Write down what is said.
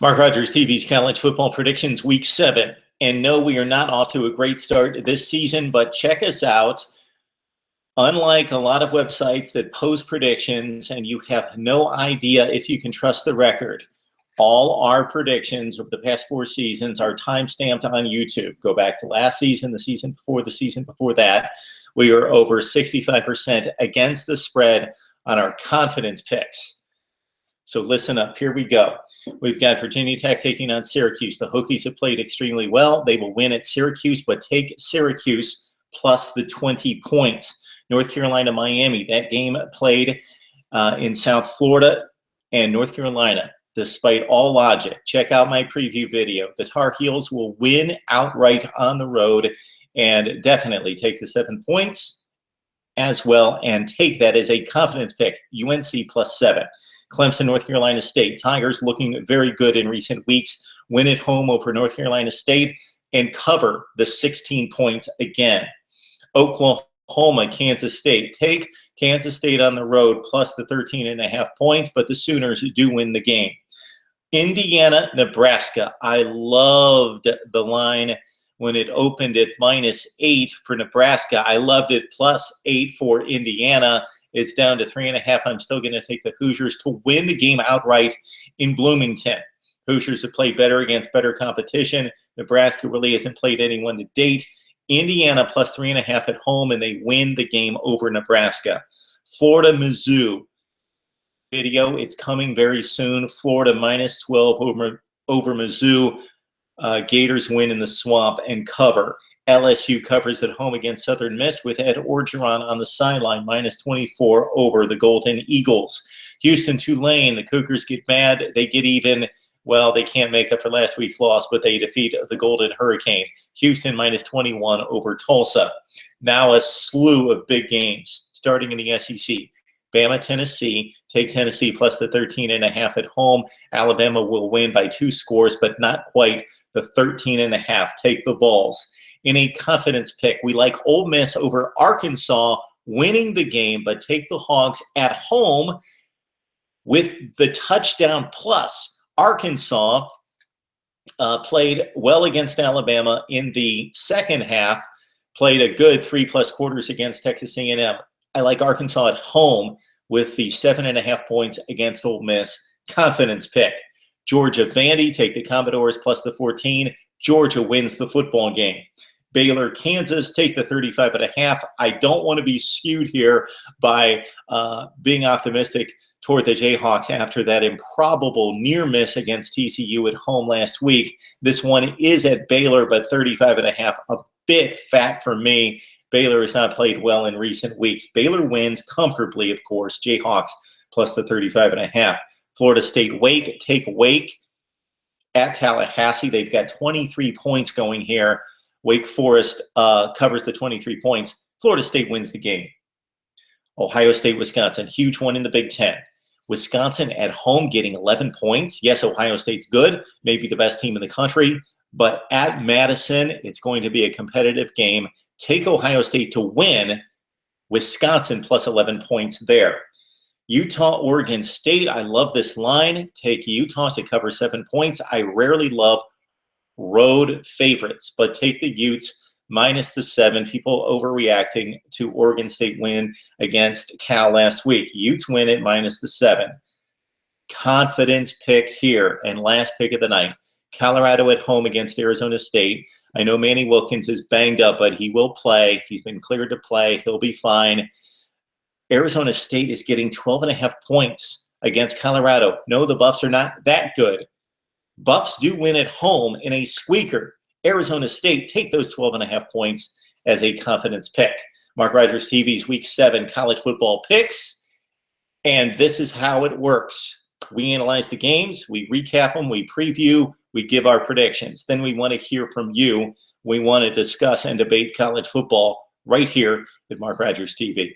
Mark Rogers TV's College Football Predictions Week 7. And no, we are not off to a great start this season, but check us out. Unlike a lot of websites that post predictions and you have no idea if you can trust the record, all our predictions over the past 4 seasons are time-stamped on YouTube. Go back to last season, the season before that. We are over 65% against the spread on our confidence picks. So listen up. Here we go. We've got Virginia Tech taking on Syracuse. The Hokies have played extremely well. They will win at Syracuse, but take Syracuse plus the 20 points. North Carolina, Miami. That game played in South Florida and North Carolina. Despite all logic, check out my preview video. The Tar Heels will win outright on the road and definitely take the 7 points as well and take that as a confidence pick. UNC plus 7. Clemson, North Carolina State. Tigers looking very good in recent weeks. Win at home over North Carolina State and cover the 16 points again. Oklahoma, Kansas State. Take Kansas State on the road plus the 13.5 points, but the Sooners do win the game. Indiana, Nebraska. I loved the line when it opened at -8 for Nebraska. I loved it +8 for Indiana. It's down to 3.5. I'm still going to take the Hoosiers to win the game outright in Bloomington. Hoosiers have played better against better competition. Nebraska really hasn't played anyone to date. Indiana plus 3.5 at home, and they win the game over Nebraska. Florida, Mizzou. Video, it's coming very soon. Florida -12 over Mizzou. Gators win in the swamp and cover. LSU covers at home against Southern Miss with Ed Orgeron on the sideline, -24 over the Golden Eagles. Houston, Tulane, the Cougars get mad. They get even. Well, they can't make up for last week's loss, but they defeat the Golden Hurricane. Houston -21 over Tulsa. Now a slew of big games starting in the SEC. Bama, Tennessee. Take Tennessee plus the 13.5 at home. Alabama will win by 2 scores, but not quite the 13.5. Take the Vols. In a confidence pick, we like Ole Miss over Arkansas winning the game, but take the Hogs at home with the touchdown plus. Arkansas played well against Alabama in the second half, played a good 3+ quarters against Texas A&M. I like Arkansas at home with the 7.5 points against Ole Miss. Confidence pick. Georgia, Vandy, take the Commodores plus the 14. Georgia wins the football game. Baylor, Kansas, take the 35.5. I don't want to be skewed here by being optimistic toward the Jayhawks after that improbable near miss against TCU at home last week. This one is at Baylor, but 35.5, a bit fat for me. Baylor has not played well in recent weeks. Baylor wins comfortably, of course. Jayhawks plus the 35.5. Florida State, Wake, take Wake at Tallahassee. They've got 23 points going here. Wake Forest covers the 23 points. Florida State wins the game. Ohio State, Wisconsin, huge one in the Big Ten. Wisconsin at home getting 11 points. Yes, Ohio State's good, maybe the best team in the country, but at Madison, it's going to be a competitive game. Take Ohio State to win. Wisconsin plus 11 points there. Utah, Oregon State, I love this line. Take Utah to cover 7 points. I rarely love road favorites, but take the Utes minus the 7. People overreacting to Oregon State win against Cal last week. Utes win at minus the 7. Confidence pick here and last pick of the night. Colorado at home against Arizona State. I know Manny Wilkins is banged up, but he will play. He's been cleared to play. He'll be fine. Arizona State is getting 12.5 points against Colorado. No, the Buffs are not that good. Buffs do win at home in a squeaker. Arizona State take those 12.5 points as a confidence pick. Mark Rogers TV's Week 7 college football picks. And this is how it works. We analyze the games, we recap them, we preview, we give our predictions. Then we want to hear from you. We want to discuss and debate college football right here at Mark Rogers TV.